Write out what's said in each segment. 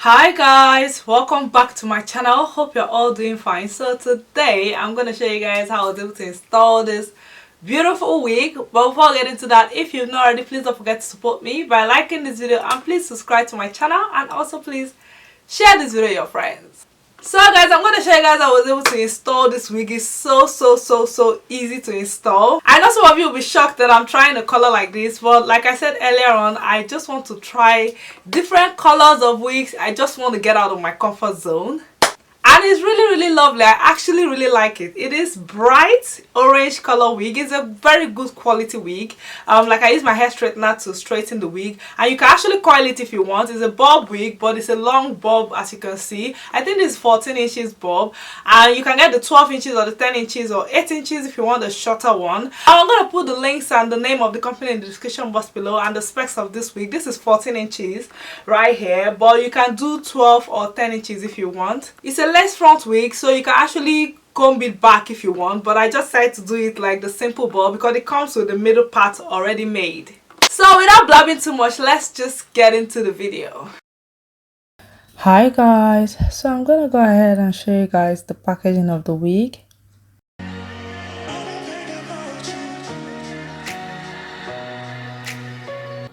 Hi guys, welcome back to my channel. Hope you're all doing fine. So today I'm going to show you guys how I was able to install this beautiful wig. But before I get into that, if you've not already, please don't forget to support me by liking this video and please subscribe to my channel, and also please share this video with your friends. So guys, I'm going to show you guys how I was able to install this wig. It's so easy to install. I know some of you will be shocked that I'm trying a color like this, but like I said earlier on, I just want to try different colors of wigs. I just want to get out of my comfort zone. And it's really lovely. I actually really like it. It is bright orange color wig. It's a very good quality wig. Like I use my hair straightener to straighten the wig, and you can actually coil it if you want. It's a bob wig, but it's a long bob, as you can see. I think it's 14 inches bob, and you can get the 12 inches or the 10 inches or 8 inches if you want a shorter one. I'm going to put the links and the name of the company in the description box below, and the specs of this wig. This is 14 inches right here, but you can do 12 or 10 inches if you want. It's a lace front wig, so you can actually comb it back if you want, but I just decided to do it like the simple bob because it comes with the middle part already made. So without blabbing too much, let's just get into the video. Hi guys, so I'm gonna go ahead and show you guys the packaging of the wig.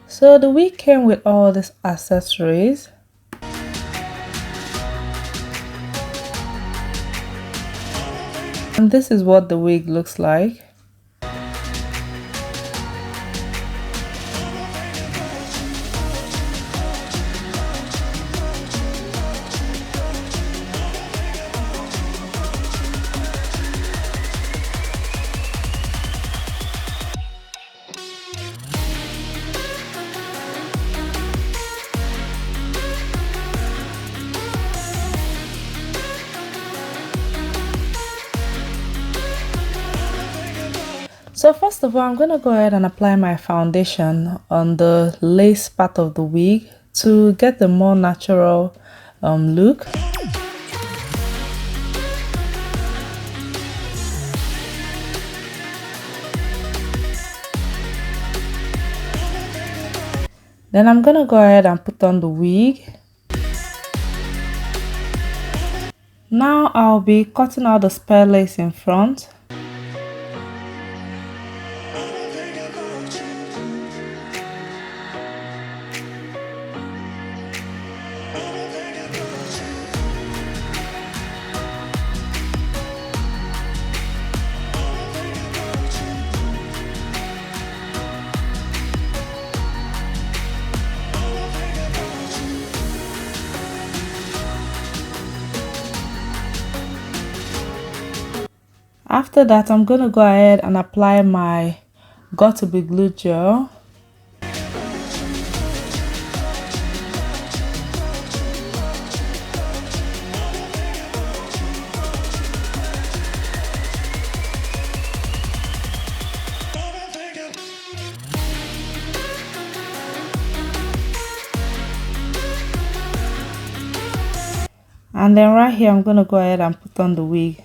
So the wig came with all these accessories. And this is what the wig looks like. So first of all, I'm going to go ahead and apply my foundation on the lace part of the wig to get the more natural look. Then I'm going to go ahead and put on the wig. Now I'll be cutting out the spare lace in front. After that, I'm going to go ahead and apply my Got to Be Glue gel. And then right here, I'm going to go ahead and put on the wig.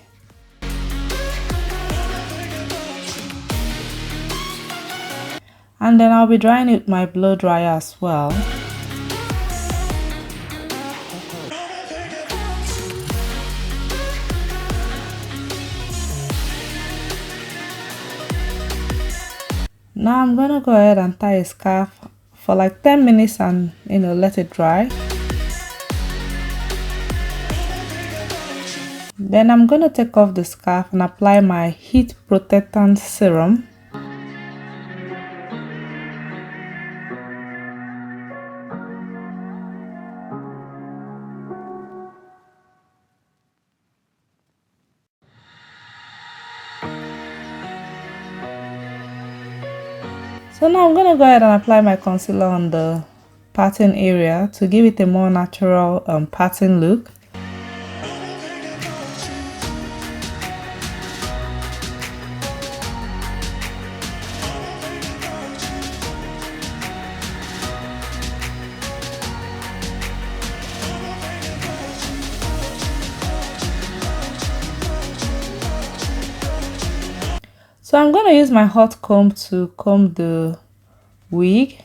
And then I'll be drying it with my blow dryer as well. Now I'm gonna go ahead and tie a scarf for like 10 minutes and let it dry. Then I'm gonna take off the scarf and apply my heat protectant serum. So now I'm going to go ahead and apply my concealer on the parting area to give it a more natural parting look. So I'm going to use my hot comb to comb the wig.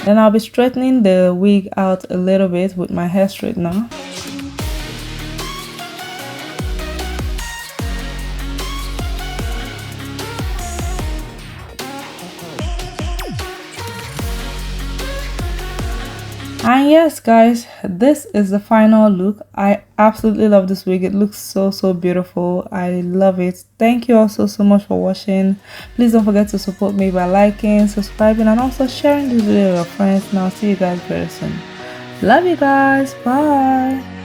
Then I'll be straightening the wig out a little bit with my hair straightener. And yes guys, this is the final look. I absolutely love this wig. It looks so beautiful. I love it. Thank you all so much for watching. Please don't forget to support me by liking, subscribing, and also sharing this video with your friends. And I'll see you guys very soon. Love you guys. Bye.